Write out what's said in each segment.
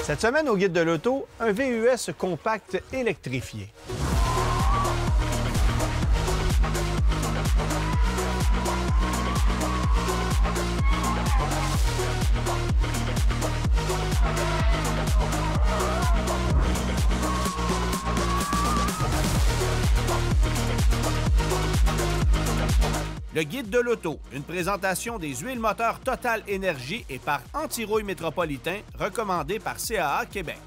Cette semaine, au Guide de l'auto, un VUS compact électrifié. Le Guide de l'auto, une présentation des huiles moteurs Total Énergie et par Anti-Rouille Métropolitain, recommandé par CAA Québec.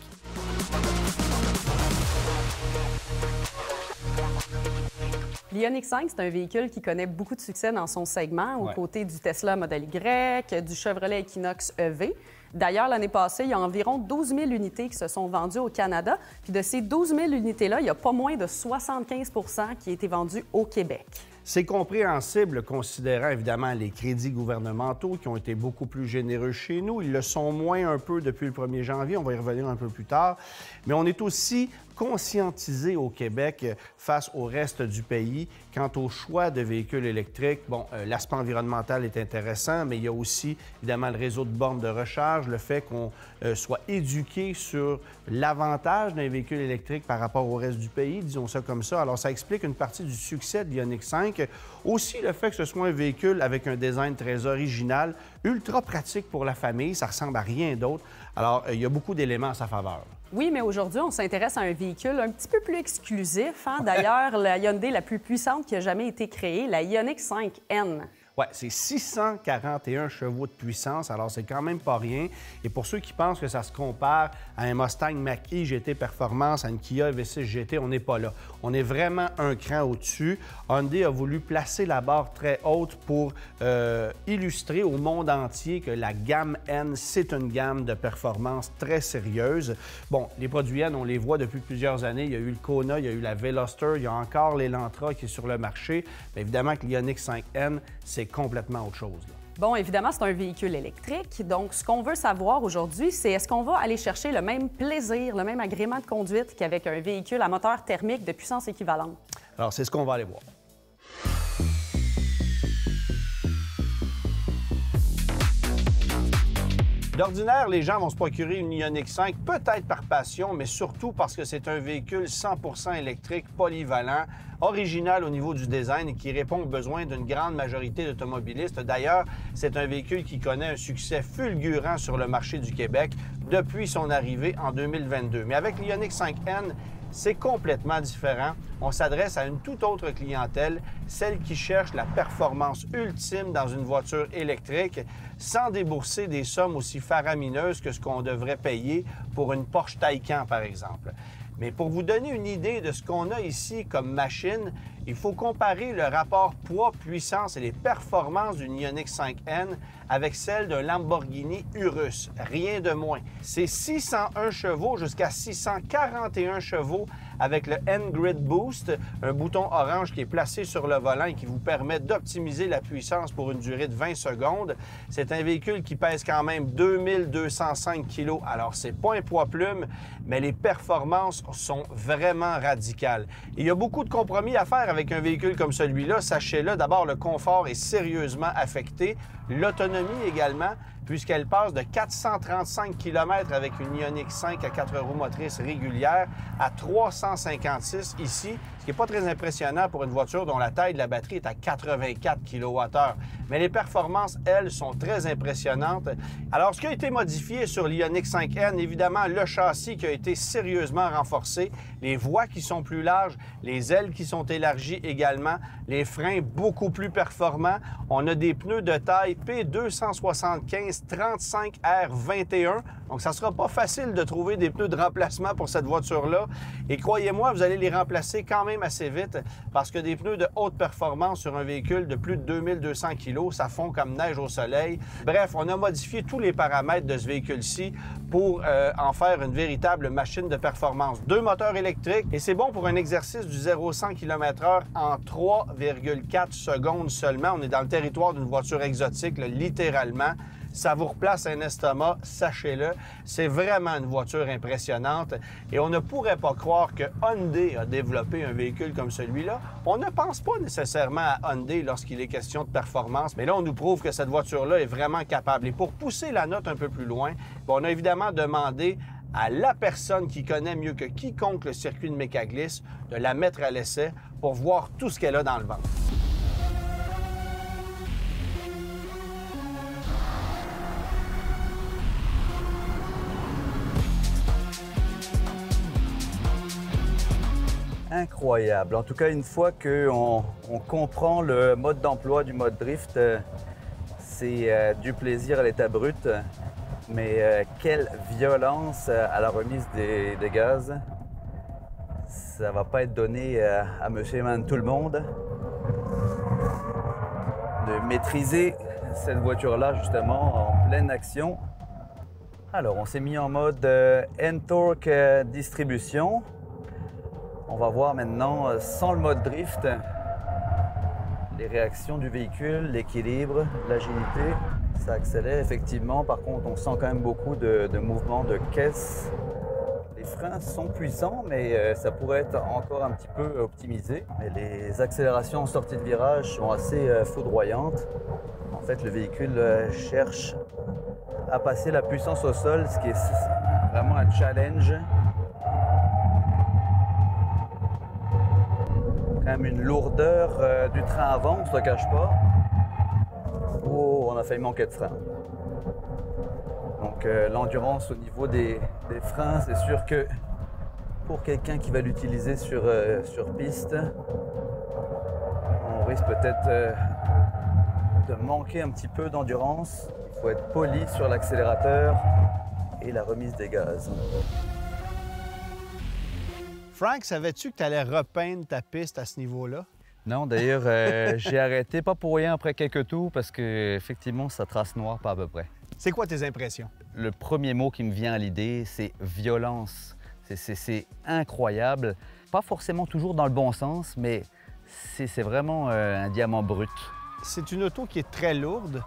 L'Ioniq 5, c'est un véhicule qui connaît beaucoup de succès dans son segment, aux côtés du Tesla Model Y, du Chevrolet Equinox EV. D'ailleurs, l'année passée, il y a environ 12 000 unités qui se sont vendues au Canada. Puis de ces 12 000 unités-là, il y a pas moins de 75 qui ont été vendues au Québec. C'est compréhensible, considérant évidemment les crédits gouvernementaux qui ont été beaucoup plus généreux chez nous. Ils le sont moins un peu depuis le 1er janvier, on va y revenir un peu plus tard. Mais on est aussi conscientisé au Québec face au reste du pays quant au choix de véhicules électriques. Bon, l'aspect environnemental est intéressant, mais il y a aussi évidemment le réseau de bornes de recharge, le fait qu'on soit éduqué sur l'avantage d'un véhicule électrique par rapport au reste du pays, disons ça comme ça. Alors, ça explique une partie du succès de l'Ioniq 5. Aussi, le fait que ce soit un véhicule avec un design très original, ultra pratique pour la famille, ça ressemble à rien d'autre. Alors, il y a beaucoup d'éléments à sa faveur. Oui, mais aujourd'hui, on s'intéresse à un véhicule un petit peu plus exclusif. D'ailleurs, la Hyundai la plus puissante qui a jamais été créée, la Ioniq 5N. Oui, c'est 641 chevaux de puissance, alors c'est quand même pas rien. Et pour ceux qui pensent que ça se compare à un Mustang Mach-E GT Performance, à une Kia V6 GT, on n'est pas là. On est vraiment un cran au-dessus. Hyundai a voulu placer la barre très haute pour illustrer au monde entier que la gamme N, c'est une gamme de performance très sérieuse. Bon, les produits N, on les voit depuis plusieurs années. Il y a eu le Kona, il y a eu la Veloster, il y a encore l'Elantra qui est sur le marché. Mais évidemment que l'Ioniq 5N, c'est complètement autre chose, là. Bon, évidemment, c'est un véhicule électrique. Donc, ce qu'on veut savoir aujourd'hui, c'est est-ce qu'on va aller chercher le même plaisir, le même agrément de conduite qu'avec un véhicule à moteur thermique de puissance équivalente? Alors, c'est ce qu'on va aller voir. D'ordinaire, les gens vont se procurer une Ioniq 5, peut-être par passion, mais surtout parce que c'est un véhicule 100% électrique, polyvalent, original au niveau du design et qui répond aux besoins d'une grande majorité d'automobilistes. D'ailleurs, c'est un véhicule qui connaît un succès fulgurant sur le marché du Québec depuis son arrivée en 2022. Mais avec l'Ioniq 5N, c'est complètement différent. On s'adresse à une toute autre clientèle, celle qui cherche la performance ultime dans une voiture électrique sans débourser des sommes aussi faramineuses que ce qu'on devrait payer pour une Porsche Taycan, par exemple. Mais pour vous donner une idée de ce qu'on a ici comme machine, il faut comparer le rapport poids-puissance et les performances d'une Ioniq 5N avec celle d'un Lamborghini Urus. Rien de moins. C'est 601 chevaux jusqu'à 641 chevaux avec le N-Grid Boost, un bouton orange qui est placé sur le volant et qui vous permet d'optimiser la puissance pour une durée de 20 secondes. C'est un véhicule qui pèse quand même 2205 kg. Alors, c'est pas un poids plume, mais les performances sont vraiment radicales. Et il y a beaucoup de compromis à faire avec un véhicule comme celui-là. Sachez-le, d'abord, le confort est sérieusement affecté. L'autonomie également, puisqu'elle passe de 435 km avec une Ioniq 5 à 4 roues motrices régulières à 356 ici, ce qui n'est pas très impressionnant pour une voiture dont la taille de la batterie est à 84 kWh. Mais les performances, elles, sont très impressionnantes. Alors, ce qui a été modifié sur l'Ioniq 5N, évidemment, le châssis qui a été sérieusement renforcé, les voies qui sont plus larges, les ailes qui sont élargies également, les freins beaucoup plus performants. On a des pneus de taille P275 35R21. Donc, ça ne sera pas facile de trouver des pneus de remplacement pour cette voiture-là. Et croyez-moi, vous allez les remplacer quand même assez vite parce que des pneus de haute performance sur un véhicule de plus de 2200 kg, ça fond comme neige au soleil. Bref, on a modifié tous les paramètres de ce véhicule-ci pour en faire une véritable machine de performance. 2 moteurs électriques et c'est bon pour un exercice du 0-100 km/h en 3,4 secondes seulement. On est dans le territoire d'une voiture exotique, là, littéralement. Ça vous replace un estomac, sachez-le. C'est vraiment une voiture impressionnante. Et on ne pourrait pas croire que Hyundai a développé un véhicule comme celui-là. On ne pense pas nécessairement à Hyundai lorsqu'il est question de performance. Mais là, on nous prouve que cette voiture-là est vraiment capable. Et pour pousser la note un peu plus loin, on a évidemment demandé à la personne qui connaît mieux que quiconque le circuit de Mécaglisse de la mettre à l'essai pour voir tout ce qu'elle a dans le ventre. Incroyable. En tout cas, une fois qu'on comprend le mode d'emploi du mode drift, c'est du plaisir à l'état brut, mais quelle violence à la remise des gaz. Ça va pas être donné à monsieur et madame tout le monde de maîtriser cette voiture-là justement en pleine action. Alors, on s'est mis en mode N-Torque distribution. On va voir maintenant, sans le mode drift, les réactions du véhicule, l'équilibre, l'agilité. Ça accélère effectivement. Par contre, on sent quand même beaucoup de mouvements de caisse. Les freins sont puissants, mais ça pourrait être encore un petit peu optimisé. Mais les accélérations en sortie de virage sont assez foudroyantes. En fait, le véhicule cherche à passer la puissance au sol, ce qui est vraiment un challenge. Quand même une lourdeur du train avant, on ne se le cache pas. Oh, on a failli manquer de frein. Donc l'endurance au niveau des freins, c'est sûr que pour quelqu'un qui va l'utiliser sur piste, on risque peut-être de manquer un petit peu d'endurance. Il faut être poli sur l'accélérateur et la remise des gaz. Frank, savais-tu que tu allais repeindre ta piste à ce niveau-là? Non, d'ailleurs, j'ai arrêté, pas pour rien, après quelques tours, parce qu'effectivement, ça trace noir pas à peu près. C'est quoi tes impressions? Le premier mot qui me vient à l'idée, c'est violence. C'est incroyable. Pas forcément toujours dans le bon sens, mais c'est vraiment un diamant brut. C'est une auto qui est très lourde.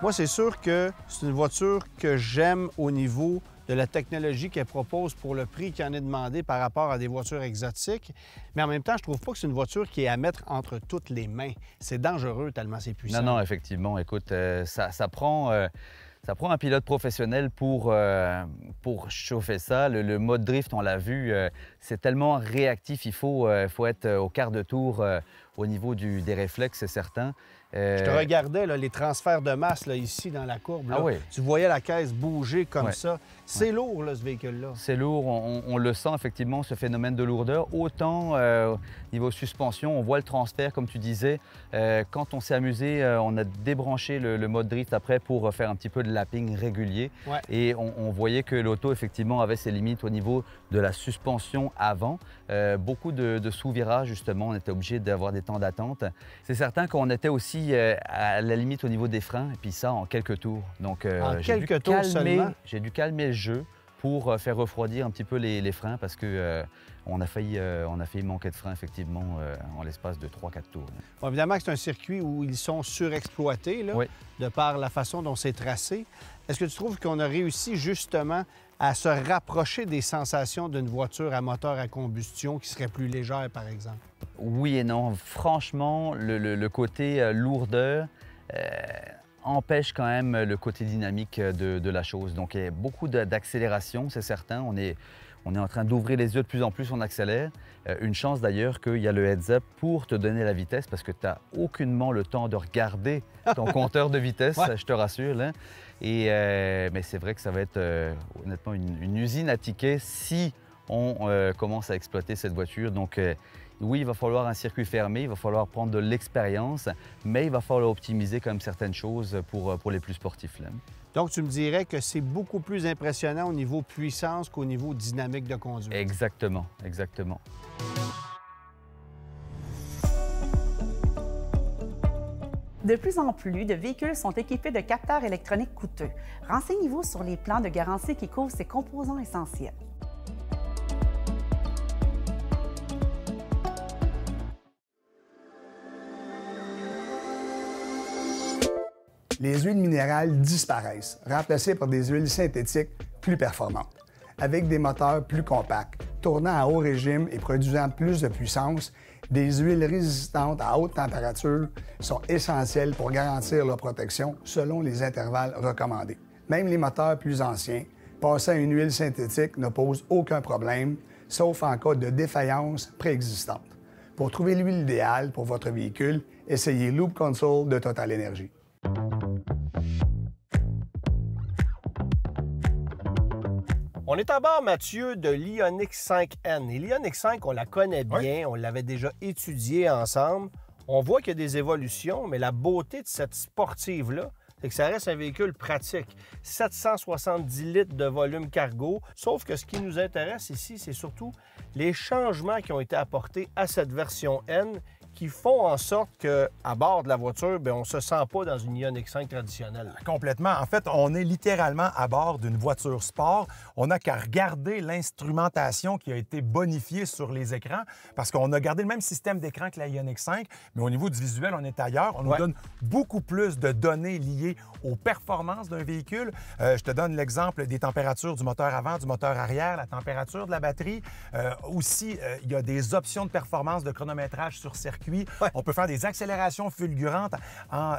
Moi, c'est sûr que c'est une voiture que j'aime au niveau de la technologie qu'elle propose pour le prix qui en est demandé par rapport à des voitures exotiques. Mais en même temps, je trouve pas que c'est une voiture qui est à mettre entre toutes les mains. C'est dangereux tellement c'est puissant. Non, effectivement. Écoute, ça prend un pilote professionnel pour chauffer ça. Le mode drift, on l'a vu, c'est tellement réactif. Il faut être au quart de tour au niveau des réflexes, c'est certain. Je te regardais, là, les transferts de masse là, ici dans la courbe. Là. Ah oui. Tu voyais la caisse bouger comme ça. C'est Ouais. lourd, là, ce véhicule-là. C'est lourd, on le sent effectivement, ce phénomène de lourdeur. Autant niveau suspension, on voit le transfert, comme tu disais. Quand on s'est amusé, on a débranché le mode drift après pour faire un petit peu de lapping régulier. Ouais. Et on voyait que l'auto, effectivement, avait ses limites au niveau de la suspension avant. Beaucoup de sous-virages, justement, on était obligé d'avoir des temps d'attente. C'est certain qu'on était aussi à la limite au niveau des freins, et puis ça en quelques tours. Donc, quelques tours seulement? J'ai dûu calmer le jeu pour faire refroidir un petit peu les freins parce que on a failli manquer de frein effectivement en l'espace de 3-4 tours. Bon, évidemment que c'est un circuit où ils sont surexploités, là, Oui. de par la façon dont c'est tracé. Est-ce que tu trouves qu'on a réussi justement à se rapprocher des sensations d'une voiture à moteur à combustion qui serait plus légère, par exemple? Oui et non. Franchement, le côté lourdeur empêche quand même le côté dynamique de la chose. Donc, il y a beaucoup d'accélération, c'est certain. On est en train d'ouvrir les yeux de plus en plus, on accélère. Une chance d'ailleurs qu'il y a le heads-up pour te donner la vitesse parce que tu n'as aucunement le temps de regarder ton compteur de vitesse, Ouais. je te rassure. Là. Mais c'est vrai que ça va être honnêtement une usine à tickets si on commence à exploiter cette voiture. Donc, oui, il va falloir un circuit fermé, il va falloir prendre de l'expérience, mais il va falloir optimiser quand même certaines choses pour les plus sportifs. Là. Donc, tu me dirais que c'est beaucoup plus impressionnant au niveau puissance qu'au niveau dynamique de conduite. Exactement, exactement. De plus en plus de véhicules sont équipés de capteurs électroniques coûteux. Renseignez-vous sur les plans de garantie qui couvrent ces composants essentiels. Les huiles minérales disparaissent, remplacées par des huiles synthétiques plus performantes. Avec des moteurs plus compacts, tournant à haut régime et produisant plus de puissance, des huiles résistantes à haute température sont essentielles pour garantir leur protection selon les intervalles recommandés. Même les moteurs plus anciens Passer à une huile synthétique ne pose aucun problème, sauf en cas de défaillance préexistante. Pour trouver l'huile idéale pour votre véhicule, essayez Lube Console de Total Energy. On est à bord, Mathieu, de l'Ioniq 5N. Et l'Ioniq 5, on la connaît bien, on l'avait déjà étudiée ensemble. On voit qu'il y a des évolutions, mais la beauté de cette sportive-là, c'est que ça reste un véhicule pratique. 770 litres de volume cargo, sauf que ce qui nous intéresse ici, c'est surtout les changements qui ont été apportés à cette version N qui font en sorte qu'à bord de la voiture, bien, on ne se sent pas dans une Ioniq 5 traditionnelle. Complètement. En fait, on est littéralement à bord d'une voiture sport. On n'a qu'à regarder l'instrumentation qui a été bonifiée sur les écrans parce qu'on a gardé le même système d'écran que la Ioniq 5, mais au niveau du visuel, on est ailleurs. On nous donne beaucoup plus de données liées aux performances d'un véhicule. Je te donne l'exemple des températures du moteur avant, du moteur arrière, la température de la batterie. Aussi, il y a des options de performance de chronométrage sur circuit. On peut faire des accélérations fulgurantes en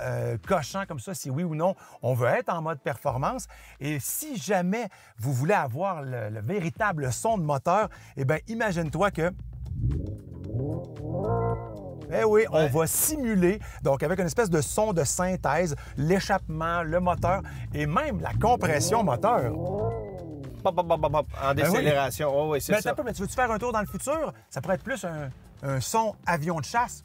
cochant comme ça si oui ou non on veut être en mode performance. Et si jamais vous voulez avoir le véritable son de moteur, eh bien, imagine-toi que... Eh oui, on va simuler, donc avec une espèce de son de synthèse, l'échappement, le moteur et même la compression moteur. En décélération, oui. Oh, oui, c'est ça. Mais tu veux-tu faire un tour dans le futur? Ça pourrait être plus un son avion de chasse.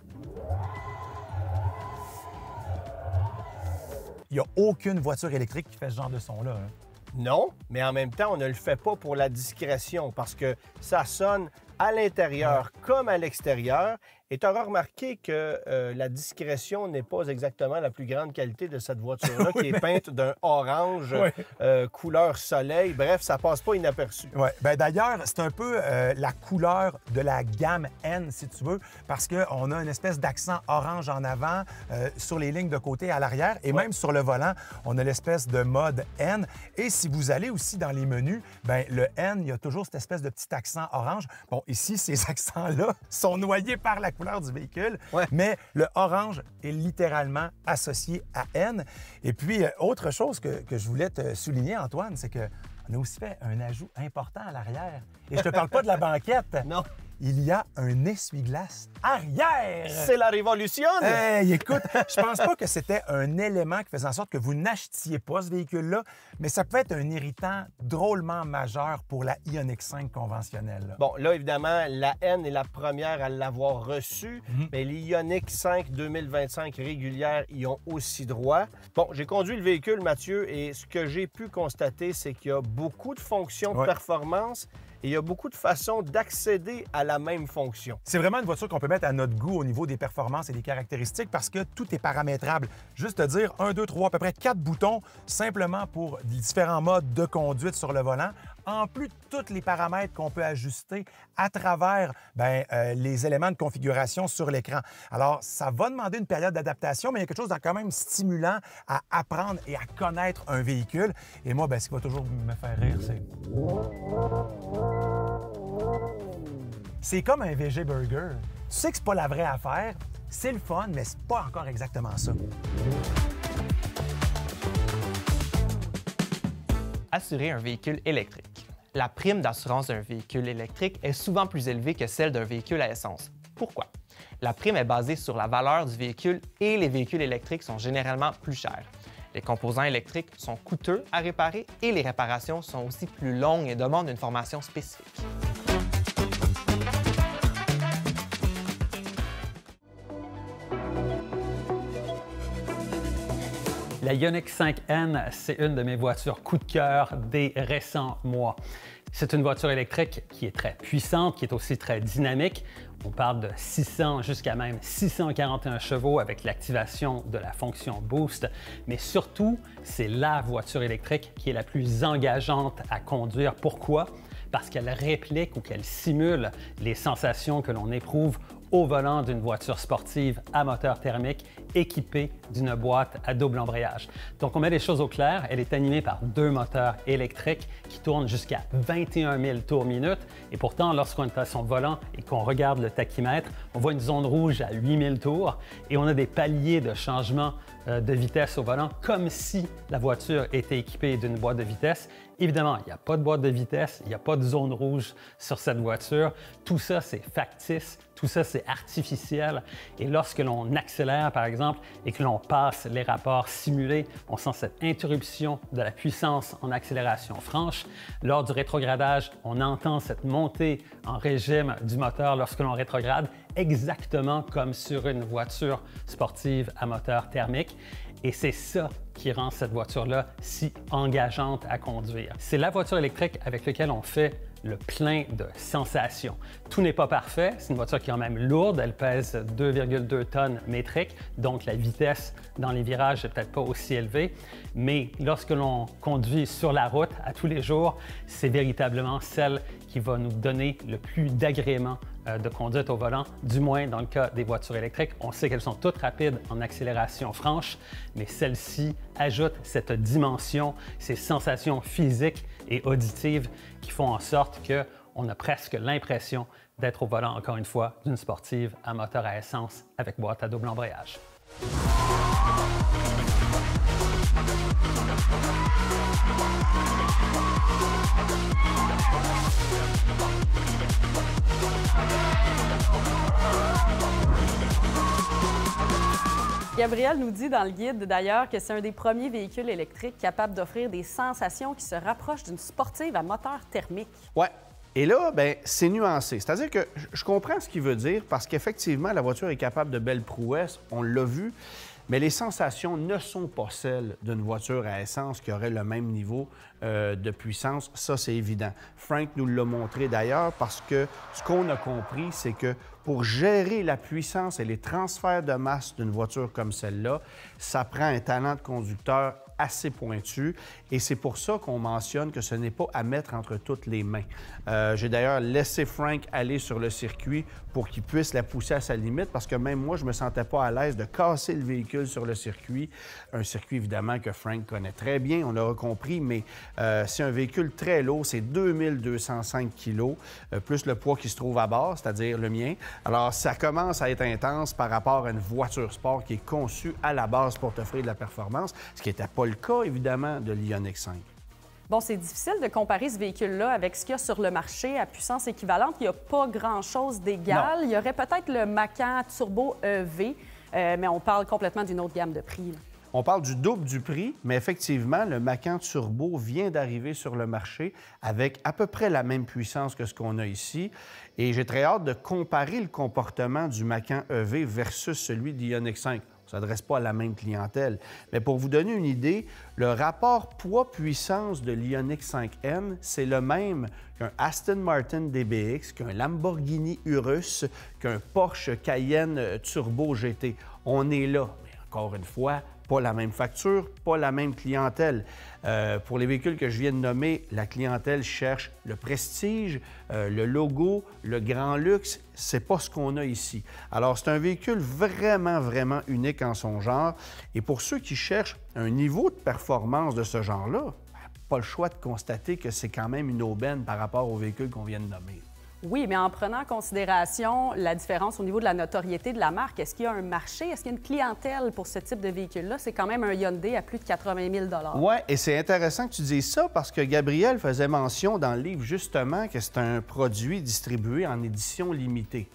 Il n'y a aucune voiture électrique qui fait ce genre de son-là. Hein. Non, mais en même temps, on ne le fait pas pour la discrétion parce que ça sonne à l'intérieur comme à l'extérieur. Et tu auras remarqué que la discrétion n'est pas exactement la plus grande qualité de cette voiture-là, qui est peinte d'un orange couleur soleil. Bref, ça passe pas inaperçu. Oui. Bien, d'ailleurs, c'est un peu la couleur de la gamme N, si tu veux, parce qu'on a une espèce d'accent orange en avant, sur les lignes de côté à l'arrière, et même sur le volant, on a l'espèce de mode N. Et si vous allez aussi dans les menus, bien, le N, il y a toujours cette espèce de petit accent orange. Bon, ici, ces accents-là sont noyés par la couleur du véhicule, mais le orange est littéralement associé à N. Et puis, autre chose que je voulais te souligner, Antoine, c'est qu'on a aussi fait un ajout important à l'arrière. Et je te parle pas de la banquette. Non. Il y a un essuie-glace arrière. C'est la révolution! Hey, écoute, je pense pas que c'était un élément qui faisait en sorte que vous n'achetiez pas ce véhicule-là, mais ça peut être un irritant drôlement majeur pour la Ioniq 5 conventionnelle. Là. Bon, là, évidemment, la N est la première à l'avoir reçue, mais les Ioniq 5 2025 régulières y ont aussi droit. Bon, j'ai conduit le véhicule, Mathieu, et ce que j'ai pu constater, c'est qu'il y a beaucoup de fonctions de performance et il y a beaucoup de façons d'accéder à la même fonction. C'est vraiment une voiture qu'on peut mettre à notre goût au niveau des performances et des caractéristiques parce que tout est paramétrable. Juste te dire 1, 2, 3, à peu près 4 boutons simplement pour différents modes de conduite sur le volant, en plus de tous les paramètres qu'on peut ajuster à travers les éléments de configuration sur l'écran. Alors, ça va demander une période d'adaptation, mais il y a quelque chose de quand même stimulant à apprendre et à connaître un véhicule. Et moi, ce qui va toujours me faire rire, c'est comme un VG Burger. Tu sais que c'est pas la vraie affaire, c'est le fun, mais c'est pas encore exactement ça. Assurer un véhicule électrique. La prime d'assurance d'un véhicule électrique est souvent plus élevée que celle d'un véhicule à essence. Pourquoi? La prime est basée sur la valeur du véhicule et les véhicules électriques sont généralement plus chers. Les composants électriques sont coûteux à réparer et les réparations sont aussi plus longues et demandent une formation spécifique. La Ioniq 5N, c'est une de mes voitures coup de cœur des récents mois. C'est une voiture électrique qui est très puissante, qui est aussi très dynamique. On parle de 600 jusqu'à même 641 chevaux avec l'activation de la fonction Boost. Mais surtout, c'est la voiture électrique qui est la plus engageante à conduire. Pourquoi? Parce qu'elle réplique ou qu'elle simule les sensations que l'on éprouve au volant d'une voiture sportive à moteur thermique équipée d'une boîte à double embrayage. Donc, on met les choses au clair. Elle est animée par 2 moteurs électriques qui tournent jusqu'à 21 000 tours minute. Et pourtant, lorsqu'on est à son volant et qu'on regarde le tachymètre, on voit une zone rouge à 8 000 tours et on a des paliers de changement de vitesse au volant, comme si la voiture était équipée d'une boîte de vitesse. Évidemment, il n'y a pas de boîte de vitesse, il n'y a pas de zone rouge sur cette voiture. Tout ça, c'est factice, tout ça, c'est artificiel. Et lorsque l'on accélère, par exemple, et que l'on passe les rapports simulés, on sent cette interruption de la puissance en accélération franche. Lors du rétrogradage, on entend cette montée en régime du moteur lorsque l'on rétrograde, exactement comme sur une voiture sportive à moteur thermique. Et c'est ça qui rend cette voiture-là si engageante à conduire. C'est la voiture électrique avec laquelle on fait le plein de sensations. Tout n'est pas parfait. C'est une voiture qui est quand même lourde. Elle pèse 2,2 tonnes métriques, donc la vitesse dans les virages n'est peut-être pas aussi élevée. Mais lorsque l'on conduit sur la route à tous les jours, c'est véritablement celle qui va nous donner le plus d'agrément de conduite au volant, du moins dans le cas des voitures électriques. On sait qu'elles sont toutes rapides en accélération franche, mais celle-ci ajoute cette dimension, ces sensations physiques et auditives qui font en sorte qu'on a presque l'impression d'être au volant, encore une fois, d'une sportive à moteur à essence avec boîte à double embrayage. Gabriel nous dit dans le guide, d'ailleurs, que c'est un des premiers véhicules électriques capables d'offrir des sensations qui se rapprochent d'une sportive à moteur thermique. Ouais. Et là, bien, c'est nuancé. C'est-à-dire que je comprends ce qu'il veut dire parce qu'effectivement, la voiture est capable de belles prouesses, on l'a vu, mais les sensations ne sont pas celles d'une voiture à essence qui aurait le même niveau de puissance. Ça, c'est évident. Frank nous l'a montré d'ailleurs parce que ce qu'on a compris, c'est que pour gérer la puissance et les transferts de masse d'une voiture comme celle-là, ça prend un talent de conducteur assez pointu et c'est pour ça qu'on mentionne que ce n'est pas à mettre entre toutes les mains. J'ai d'ailleurs laissé Frank aller sur le circuit pour qu'il puisse la pousser à sa limite parce que même moi, je ne me sentais pas à l'aise de casser le véhicule sur le circuit. Un circuit, évidemment, que Frank connaît très bien, on l'aura compris, mais c'est un véhicule très lourd, c'est 2205 kg, plus le poids qui se trouve à bord, c'est-à-dire le mien. Alors, ça commence à être intense par rapport à une voiture sport qui est conçue à la base pour t'offrir de la performance, ce qui n'était pas le cas, évidemment, de l'Ioniq 5. Bon, c'est difficile de comparer ce véhicule-là avec ce qu'il y a sur le marché à puissance équivalente. Il n'y a pas grand-chose d'égal. Il y aurait peut-être le Macan Turbo EV, mais on parle complètement d'une autre gamme de prix, là. On parle du double du prix, mais effectivement, le Macan Turbo vient d'arriver sur le marché avec à peu près la même puissance que ce qu'on a ici. Et j'ai très hâte de comparer le comportement du Macan EV versus celui de l'Ioniq 5. On ne s'adresse pas à la même clientèle. Mais pour vous donner une idée, le rapport poids-puissance de l'Ioniq 5N, c'est le même qu'un Aston Martin DBX, qu'un Lamborghini Urus, qu'un Porsche Cayenne Turbo GT. On est là. Mais encore une fois, pas la même facture, pas la même clientèle. Pour les véhicules que je viens de nommer, la clientèle cherche le prestige, le logo, le grand luxe. C'est pas ce qu'on a ici. Alors, c'est un véhicule vraiment, vraiment unique en son genre. Et pour ceux qui cherchent un niveau de performance de ce genre-là, pas le choix de constater que c'est quand même une aubaine par rapport au véhicule qu'on vient de nommer. Oui, mais en prenant en considération la différence au niveau de la notoriété de la marque, est-ce qu'il y a un marché, est-ce qu'il y a une clientèle pour ce type de véhicule-là? C'est quand même un Hyundai à plus de 80 000 $. Oui, et c'est intéressant que tu dises ça parce que Gabriel faisait mention dans le livre justement que c'est un produit distribué en édition limitée.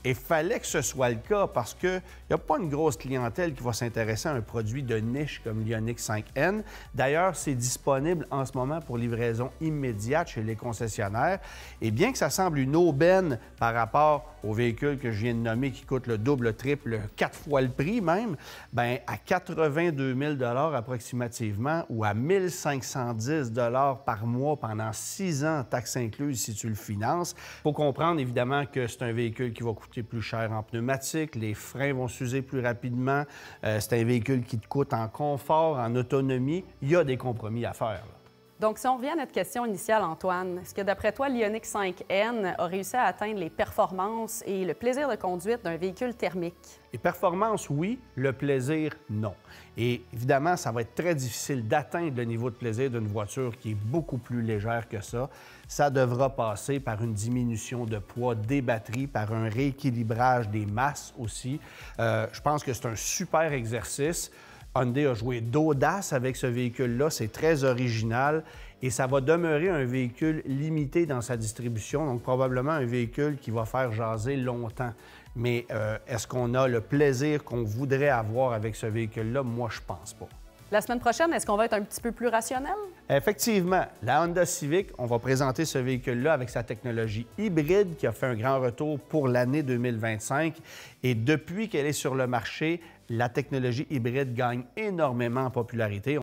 Et il fallait que ce soit le cas parce qu'il n'y a pas une grosse clientèle qui va s'intéresser à un produit de niche comme l'Ioniq 5N. D'ailleurs, c'est disponible en ce moment pour livraison immédiate chez les concessionnaires. Et bien que ça semble une aubaine par rapport au véhicule que je viens de nommer qui coûte le double, le triple, 4 fois le prix même, bien à 82 000 $ approximativement ou à 1 510 $ par mois pendant 6 ans, taxes incluses si tu le finances. Il faut comprendre évidemment que c'est un véhicule qui va coûter plus cher en pneumatique, les freins vont s'user plus rapidement, c'est un véhicule qui te coûte en confort, en autonomie. Il y a des compromis à faire, là. Donc, si on revient à notre question initiale, Antoine, est-ce que d'après toi, l'Ioniq 5N a réussi à atteindre les performances et le plaisir de conduite d'un véhicule thermique? Les performances, oui. Le plaisir, non. Et évidemment, ça va être très difficile d'atteindre le niveau de plaisir d'une voiture qui est beaucoup plus légère que ça. Ça devra passer par une diminution de poids des batteries, par un rééquilibrage des masses aussi. Je pense que c'est un super exercice. Hyundai a joué d'audace avec ce véhicule-là. C'est très original et ça va demeurer un véhicule limité dans sa distribution, donc probablement un véhicule qui va faire jaser longtemps. Mais est-ce qu'on a le plaisir qu'on voudrait avoir avec ce véhicule-là? Moi, je pense pas. La semaine prochaine, est-ce qu'on va être un petit peu plus rationnel? Effectivement, la Honda Civic, on va présenter ce véhicule-là avec sa technologie hybride qui a fait un grand retour pour l'année 2025. Et depuis qu'elle est sur le marché, la technologie hybride gagne énormément en popularité.